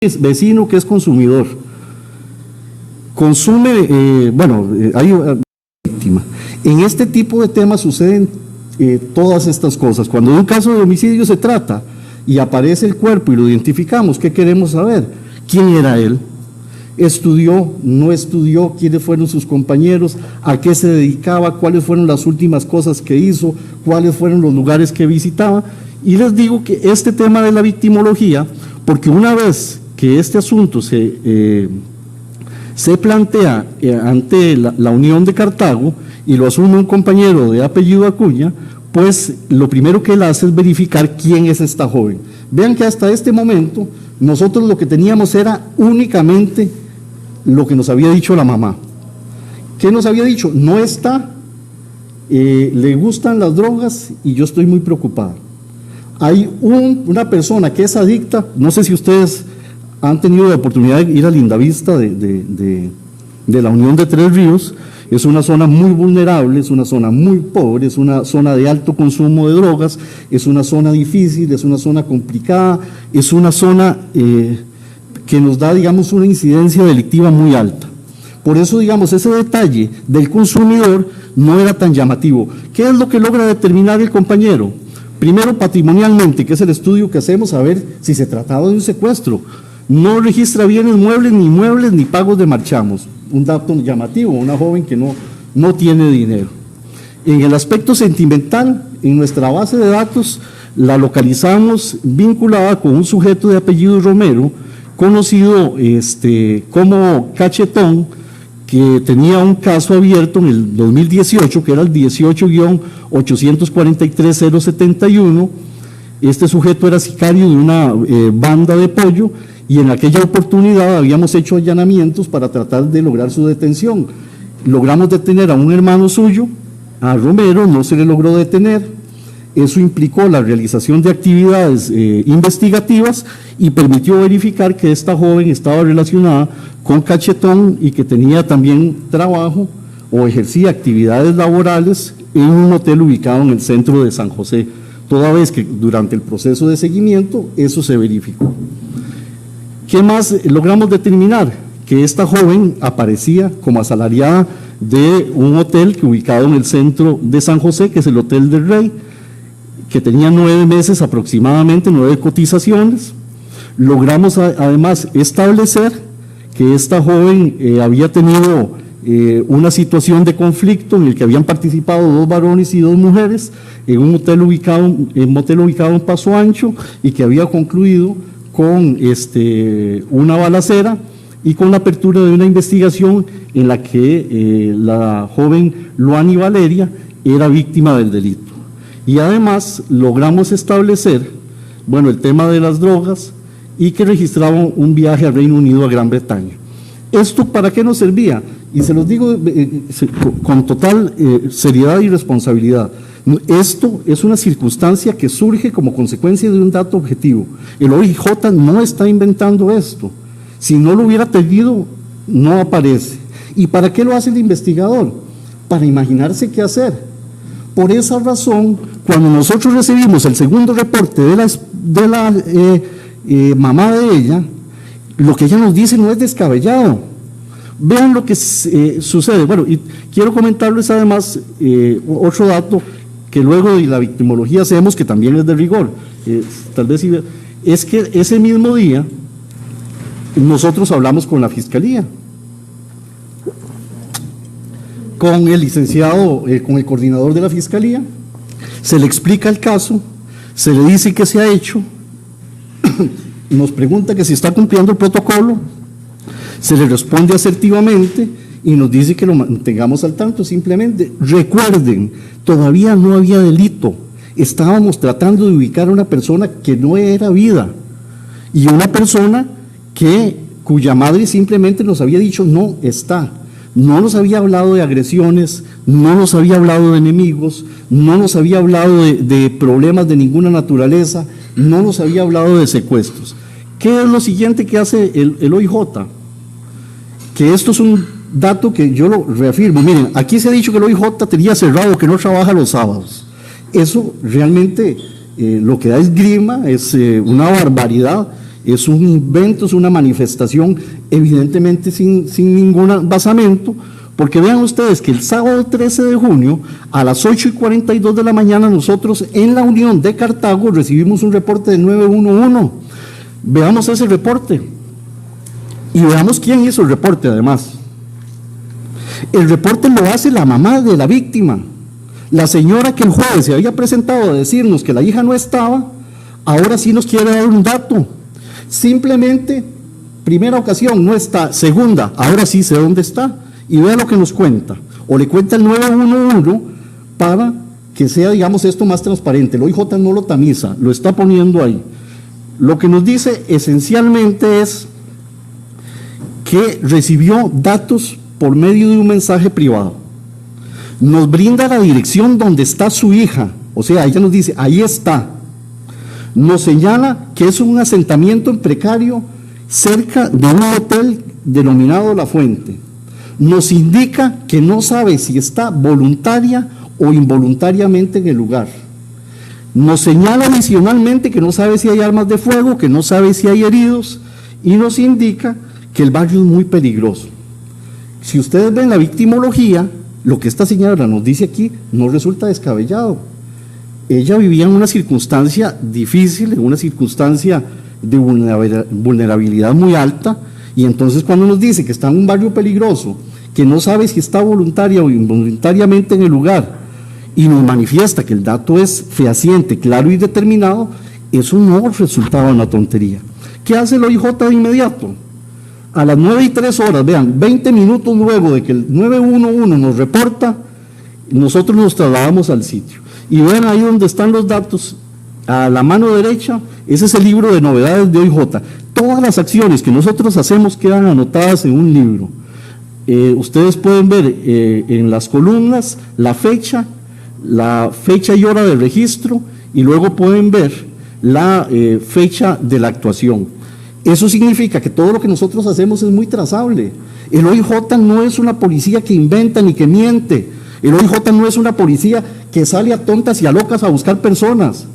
vecino que es consumidor, consume, hay una víctima. En este tipo de temas suceden todas estas cosas. Cuando de un caso de homicidio se trata y aparece el cuerpo y lo identificamos, ¿qué queremos saber? ¿Quién era él? ¿Estudió? ¿No estudió? ¿Quiénes fueron sus compañeros? ¿A qué se dedicaba? ¿Cuáles fueron las últimas cosas que hizo? ¿Cuáles fueron los lugares que visitaba? Y les digo que este tema de la victimología, porque una vez que este asunto se plantea ante la Unión de Cartago y lo asume un compañero de apellido Acuña, pues lo primero que él hace es verificar quién es esta joven. Vean que hasta este momento nosotros lo que teníamos era únicamente lo que nos había dicho la mamá. ¿Qué nos había dicho? No está, le gustan las drogas y yo estoy muy preocupada. Hay una persona que es adicta, no sé si ustedes han tenido la oportunidad de ir a Lindavista de la Unión de Tres Ríos. Es una zona muy vulnerable, es una zona muy pobre, es una zona de alto consumo de drogas, es una zona difícil, es una zona complicada, es una zona que nos da, digamos, una incidencia delictiva muy alta. Por eso, digamos, ese detalle del consumidor no era tan llamativo. ¿Qué es lo que logra determinar el compañero? Primero, patrimonialmente, que es el estudio que hacemos a ver si se trataba de un secuestro. No registra bienes muebles, ni pagos de marchamos. Un dato llamativo, una joven que no tiene dinero. En el aspecto sentimental, en nuestra base de datos, la localizamos vinculada con un sujeto de apellido Romero, conocido como Cachetón, que tenía un caso abierto en el 2018, que era el 18-843-071. Este sujeto era sicario de una banda de pollo, y en aquella oportunidad habíamos hecho allanamientos para tratar de lograr su detención. Logramos detener a un hermano suyo, a Romero, no se le logró detener. Eso implicó la realización de actividades investigativas y permitió verificar que esta joven estaba relacionada con Cachetón y que tenía también trabajo o ejercía actividades laborales en un hotel ubicado en el centro de San José, toda vez que durante el proceso de seguimiento eso se verificó. ¿Qué más logramos determinar? Que esta joven aparecía como asalariada de un hotel que ubicado en el centro de San José, que es el Hotel del Rey, que tenía 9 meses aproximadamente, 9 cotizaciones. Logramos además establecer que esta joven había tenido una situación de conflicto en el que habían participado 2 varones y 2 mujeres en un motel ubicado en Paso Ancho, y que había concluido con una balacera y con la apertura de una investigación en la que la joven Luani Valeria era víctima del delito. Y además logramos establecer, el tema de las drogas, y que registraba un viaje al Reino Unido, a Gran Bretaña. ¿Esto para qué nos servía? Y se los digo con total seriedad y responsabilidad. Esto es una circunstancia que surge como consecuencia de un dato objetivo. El OIJ no está inventando esto. Si no lo hubiera tenido, no aparece. ¿Y para qué lo hace el investigador? Para imaginarse qué hacer. Por esa razón, cuando nosotros recibimos el segundo reporte de la mamá de ella, lo que ella nos dice no es descabellado. Vean lo que sucede. Y quiero comentarles además otro dato que luego de la victimología hacemos, que también es de rigor. Tal vez es que ese mismo día nosotros hablamos con la Fiscalía, con el licenciado, con el coordinador de la Fiscalía, se le explica el caso, se le dice qué se ha hecho, nos pregunta que si está cumpliendo el protocolo, se le responde asertivamente y nos dice que lo mantengamos al tanto. Simplemente recuerden, todavía no había delito, estábamos tratando de ubicar a una persona que no era vida, y una persona cuya madre simplemente nos había dicho no está. No nos había hablado de agresiones, no nos había hablado de enemigos, no nos había hablado de problemas de ninguna naturaleza, no nos había hablado de secuestros. ¿Qué es lo siguiente que hace el OIJ? Que esto es un dato que yo lo reafirmo. Miren, aquí se ha dicho que el OIJ tenía cerrado, que no trabaja los sábados. Eso realmente lo que da esgrima es una barbaridad, es un invento, es una manifestación evidentemente sin ningún basamento, porque vean ustedes que el sábado 13 de junio a las 8:42 de la mañana nosotros en la Unión de Cartago recibimos un reporte de 911. Veamos ese reporte y veamos quién hizo el reporte además. El reporte lo hace la mamá de la víctima, la señora que el jueves se había presentado a decirnos que la hija no estaba, ahora sí nos quiere dar un dato. Simplemente, primera ocasión, no está. Segunda, ahora sí sé dónde está. Y vea lo que nos cuenta. O le cuenta el 911 para que sea, digamos, esto más transparente. El OIJ no lo tamiza, lo está poniendo ahí. Lo que nos dice esencialmente es que recibió datos por medio de un mensaje privado. Nos brinda la dirección donde está su hija. O sea, ella nos dice, ahí está. Nos señala que es un asentamiento en precario cerca de un hotel denominado La Fuente. Nos indica que no sabe si está voluntaria o involuntariamente en el lugar. Nos señala adicionalmente que no sabe si hay armas de fuego, que no sabe si hay heridos, y nos indica que el barrio es muy peligroso. Si ustedes ven la victimología, lo que esta señora nos dice aquí no resulta descabellado. Ella vivía en una circunstancia difícil, en una circunstancia de vulnerabilidad muy alta, y entonces cuando nos dice que está en un barrio peligroso, que no sabe si está voluntaria o involuntariamente en el lugar, y nos manifiesta que el dato es fehaciente, claro y determinado, eso no resultaba una tontería. ¿Qué hace el OIJ de inmediato? A las 9:03, vean, 20 minutos luego de que el 911 nos reporta, nosotros nos trasladamos al sitio. Y ven ahí donde están los datos, a la mano derecha, ese es el libro de novedades de OIJ. Todas las acciones que nosotros hacemos quedan anotadas en un libro. Ustedes pueden ver en las columnas la fecha y hora de registro, y luego pueden ver la fecha de la actuación. Eso significa que todo lo que nosotros hacemos es muy trazable. El OIJ no es una policía que inventa ni que miente. El OIJ no es una policía que sale a tontas y a locas a buscar personas.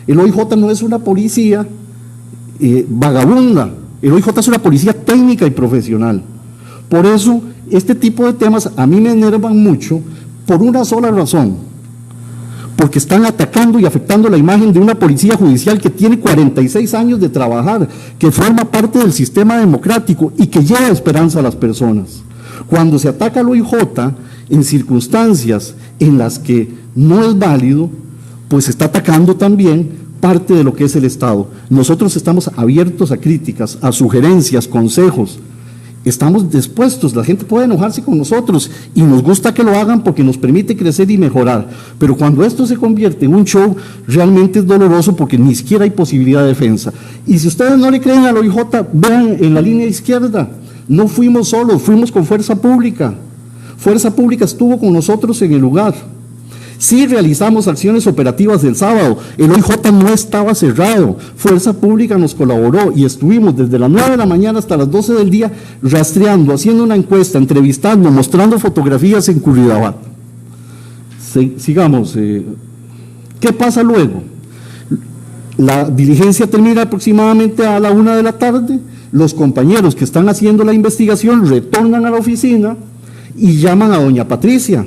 El OIJ no es una policía vagabunda. El OIJ es una policía técnica y profesional. Por eso, este tipo de temas a mí me enervan mucho por una sola razón. Porque están atacando y afectando la imagen de una policía judicial que tiene 46 años de trabajar, que forma parte del sistema democrático y que lleva esperanza a las personas. Cuando se ataca al OIJ en circunstancias en las que no es válido, pues está atacando también parte de lo que es el Estado. Nosotros estamos abiertos a críticas, a sugerencias, consejos. Estamos dispuestos, la gente puede enojarse con nosotros y nos gusta que lo hagan porque nos permite crecer y mejorar, pero cuando esto se convierte en un show, realmente es doloroso porque ni siquiera hay posibilidad de defensa. Y si ustedes no le creen al OIJ, vean en la línea izquierda, no fuimos solos, fuimos con Fuerza Pública. Fuerza Pública estuvo con nosotros en el lugar. Sí realizamos acciones operativas el sábado, el OIJ no estaba cerrado, Fuerza Pública nos colaboró y estuvimos desde las 9 de la mañana hasta las 12 del día rastreando, haciendo una encuesta, entrevistando, mostrando fotografías en Curridabat. Sigamos. ¿Qué pasa luego? La diligencia termina aproximadamente a la 1 de la tarde, los compañeros que están haciendo la investigación retornan a la oficina y llaman a doña Patricia.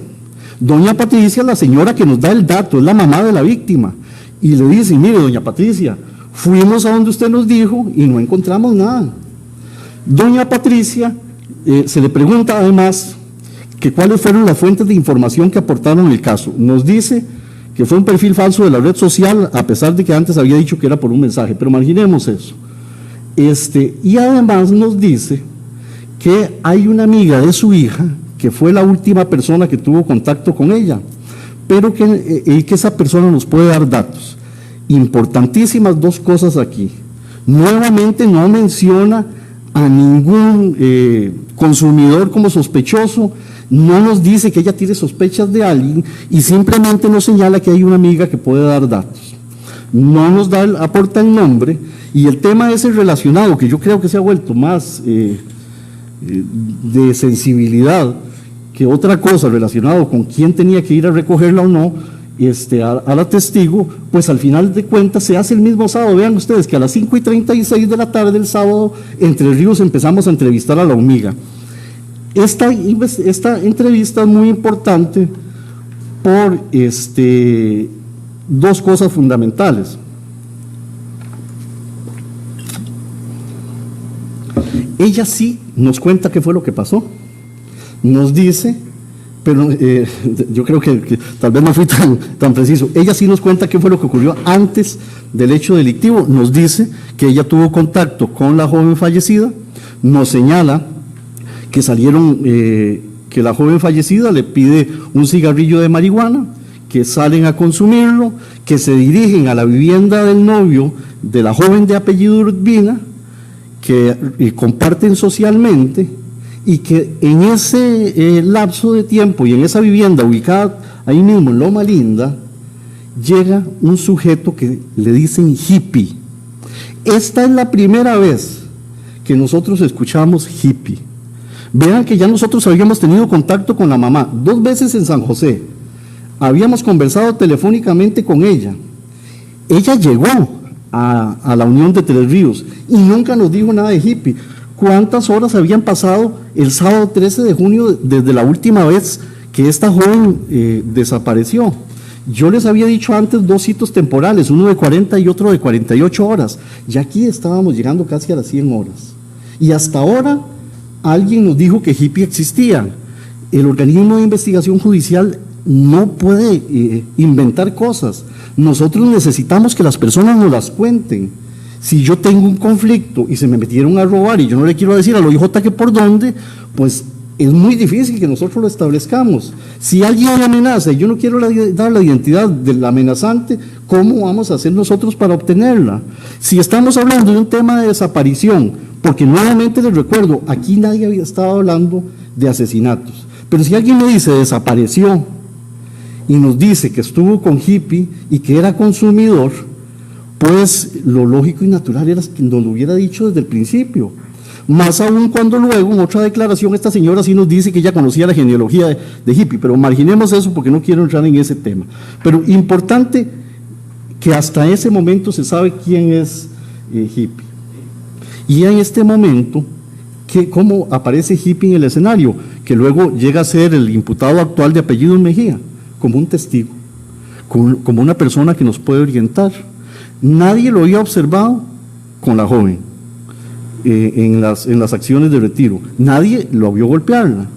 Doña Patricia es la señora que nos da el dato, es la mamá de la víctima, y le dice, mire doña Patricia, fuimos a donde usted nos dijo y no encontramos nada. Doña Patricia se le pregunta además que cuáles fueron las fuentes de información que aportaron el caso. Nos dice que fue un perfil falso de la red social, a pesar de que antes había dicho que era por un mensaje, pero imaginemos eso. Y además nos dice que hay una amiga de su hija que fue la última persona que tuvo contacto con ella, pero que esa persona nos puede dar datos. Importantísimas dos cosas aquí. Nuevamente no menciona a ningún consumidor como sospechoso, no nos dice que ella tiene sospechas de alguien y simplemente nos señala que hay una amiga que puede dar datos. No nos aporta el nombre, y el tema ese relacionado, que yo creo que se ha vuelto más de sensibilidad que otra cosa relacionado con quién tenía que ir a recogerla o no, a la testigo, pues al final de cuentas se hace el mismo sábado. Vean ustedes que a las 5:36 de la tarde del sábado, Entre Ríos empezamos a entrevistar a la hormiga. Esta entrevista es muy importante por dos cosas fundamentales. Ella sí nos cuenta qué fue lo que pasó. Nos dice, pero yo creo que tal vez no fui tan preciso. Ella sí nos cuenta qué fue lo que ocurrió antes del hecho delictivo. Nos dice que ella tuvo contacto con la joven fallecida, nos señala que salieron, que la joven fallecida le pide un cigarrillo de marihuana, que salen a consumirlo, que se dirigen a la vivienda del novio de la joven de apellido Urbina, que comparten socialmente, y que en ese lapso de tiempo y en esa vivienda ubicada ahí mismo en Loma Linda, llega un sujeto que le dicen hippie. Esta es la primera vez que nosotros escuchamos hippie. Vean que ya nosotros habíamos tenido contacto con la mamá 2 veces en San José, habíamos conversado telefónicamente con ella. Ella llegó a la Unión de Tres Ríos y nunca nos dijo nada de hippie. ¿Cuántas horas habían pasado el sábado 13 de junio desde la última vez que esta joven desapareció? Yo les había dicho antes 2 hitos temporales, uno de 40 y otro de 48 horas. Ya aquí estábamos llegando casi a las 100 horas. Y hasta ahora alguien nos dijo que hippie existía. El organismo de investigación judicial no puede inventar cosas. Nosotros necesitamos que las personas nos las cuenten. Si yo tengo un conflicto y se me metieron a robar y yo no le quiero decir al OIJ que por dónde, pues es muy difícil que nosotros lo establezcamos. Si alguien me amenaza y yo no quiero dar la identidad del amenazante, ¿cómo vamos a hacer nosotros para obtenerla? Si estamos hablando de un tema de desaparición, porque nuevamente les recuerdo, aquí nadie había estado hablando de asesinatos, pero si alguien me dice desapareció y nos dice que estuvo con hippie y que era consumidor, pues lo lógico y natural era que nos lo hubiera dicho desde el principio. Más aún cuando luego, en otra declaración, esta señora sí nos dice que ella conocía la genealogía de hippie, pero marginemos eso porque no quiero entrar en ese tema. Pero importante que hasta ese momento se sabe quién es hippie. Y en este momento, ¿cómo aparece hippie en el escenario? Que luego llega a ser el imputado actual de apellido Mejía, como un testigo, como una persona que nos puede orientar. Nadie lo había observado con la joven en las acciones de retiro. Nadie lo vio golpearla,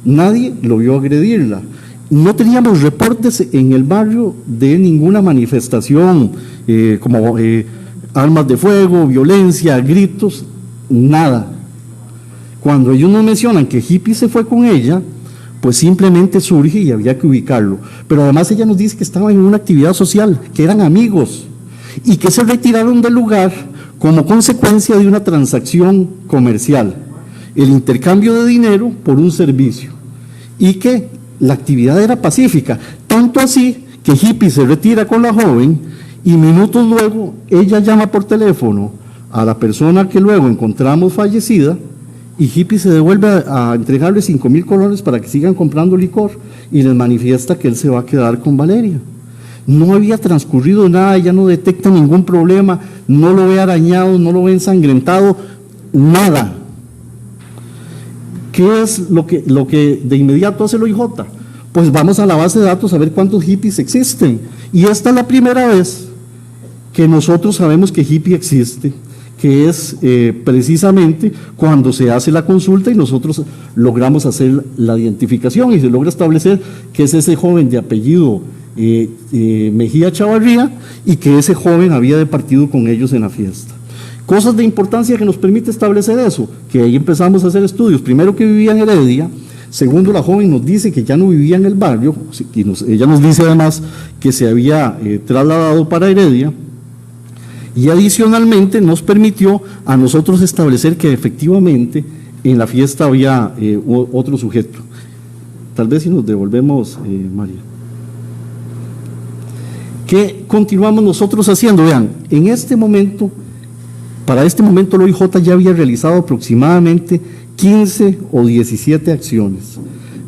nadie lo vio agredirla. No teníamos reportes en el barrio de ninguna manifestación como armas de fuego, violencia, gritos, nada. Cuando ellos nos mencionan que hippie se fue con ella, pues simplemente surge y había que ubicarlo. Pero además ella nos dice que estaba en una actividad social, que eran amigos, y que se retiraron del lugar como consecuencia de una transacción comercial, el intercambio de dinero por un servicio, y que la actividad era pacífica, tanto así que hippie se retira con la joven y minutos luego ella llama por teléfono a la persona que luego encontramos fallecida y hippie se devuelve a entregarle 5,000 colones para que sigan comprando licor y les manifiesta que él se va a quedar con Valeria. No había transcurrido nada, ella no detecta ningún problema, no lo ve arañado, no lo ve ensangrentado, nada. ¿Qué es lo que de inmediato hace el OIJ? Pues vamos a la base de datos a ver cuántos hippies existen. Y esta es la primera vez que nosotros sabemos que hippie existe, que es precisamente cuando se hace la consulta y nosotros logramos hacer la identificación y se logra establecer que es ese joven de apellido Mejía Chavarría y que ese joven había departido con ellos en la fiesta. Cosas de importancia que nos permite establecer eso, que ahí empezamos a hacer estudios. Primero, que vivía en Heredia. Segundo, la joven nos dice que ya no vivía en el barrio, y ella nos dice además que se había trasladado para Heredia. Y adicionalmente nos permitió a nosotros establecer que efectivamente en la fiesta había otro sujeto. Tal vez si nos devolvemos, María. ¿Qué continuamos nosotros haciendo? Vean, en este momento, para este momento el OIJ ya había realizado aproximadamente 15 o 17 acciones.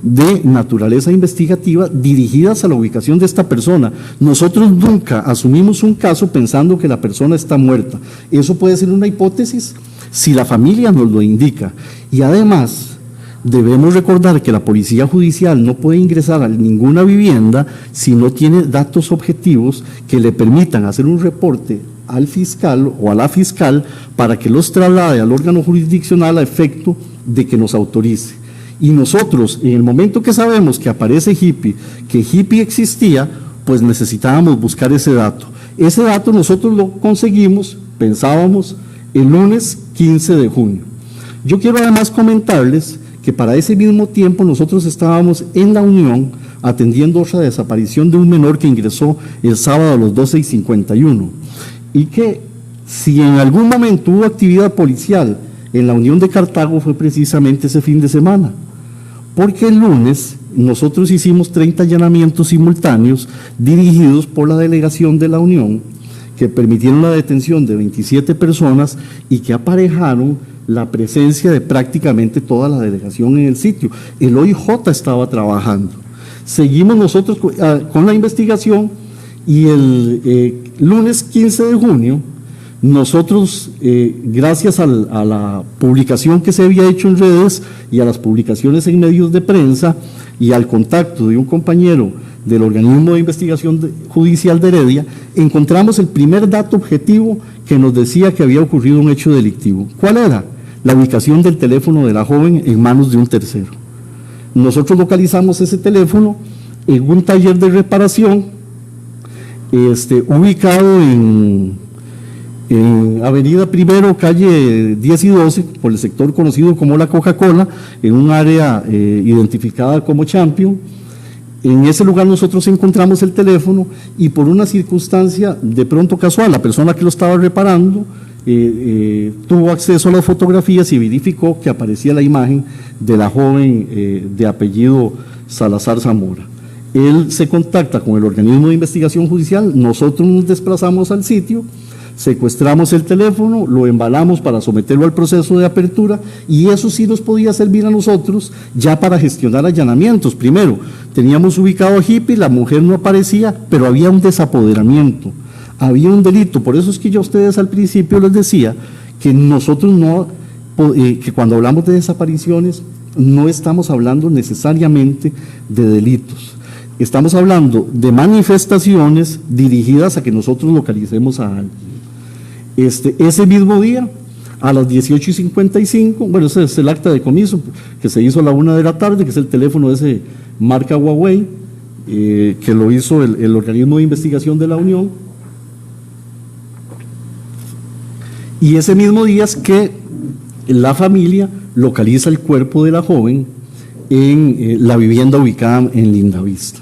de naturaleza investigativa dirigidas a la ubicación de esta persona. Nosotros nunca asumimos un caso pensando que la persona está muerta. Eso puede ser una hipótesis si la familia nos lo indica. Y además, debemos recordar que la policía judicial no puede ingresar a ninguna vivienda si no tiene datos objetivos que le permitan hacer un reporte al fiscal o a la fiscal para que los traslade al órgano jurisdiccional a efecto de que nos autorice. Y nosotros, en el momento que sabemos que aparece Hippie, que Hippie existía, pues necesitábamos buscar ese dato. Ese dato nosotros lo conseguimos, pensábamos, el lunes 15 de junio. Yo quiero además comentarles que para ese mismo tiempo nosotros estábamos en La Unión atendiendo otra desaparición de un menor que ingresó el sábado a las 12:51, y que si en algún momento hubo actividad policial en La Unión de Cartago fue precisamente ese fin de semana, porque el lunes nosotros hicimos 30 allanamientos simultáneos dirigidos por la delegación de La Unión, que permitieron la detención de 27 personas y que aparejaron la presencia de prácticamente toda la delegación en el sitio. El OIJ estaba trabajando. Seguimos nosotros con la investigación y el lunes 15 de junio, nosotros, gracias a la publicación que se había hecho en redes y a las publicaciones en medios de prensa y al contacto de un compañero del organismo de investigación judicial de Heredia, encontramos el primer dato objetivo que nos decía que había ocurrido un hecho delictivo. ¿Cuál era? La ubicación del teléfono de la joven en manos de un tercero. Nosotros localizamos ese teléfono en un taller de reparación ubicado en Avenida Primero, calle 10 y 12, por el sector conocido como la Coca-Cola, en un área identificada como Champion. En ese lugar nosotros encontramos el teléfono y por una circunstancia de pronto casual, la persona que lo estaba reparando tuvo acceso a las fotografías y verificó que aparecía la imagen de la joven de apellido Salazar Zamora. Él se contacta con el organismo de investigación judicial, nosotros nos desplazamos al sitio, secuestramos el teléfono, lo embalamos para someterlo al proceso de apertura y eso sí nos podía servir a nosotros ya para gestionar allanamientos. Primero, teníamos ubicado a Hippie, la mujer no aparecía, pero había un desapoderamiento, había un delito. Por eso es que yo a ustedes al principio les decía que nosotros que cuando hablamos de desapariciones no estamos hablando necesariamente de delitos. Estamos hablando de manifestaciones dirigidas a que nosotros localicemos a alguien. Ese mismo día, a las 18:55, bueno, ese es el acta de comiso que se hizo a la 1 de la tarde, que es el teléfono de ese marca Huawei, que lo hizo el organismo de investigación de La Unión. Y ese mismo día es que la familia localiza el cuerpo de la joven en la vivienda ubicada en Lindavista.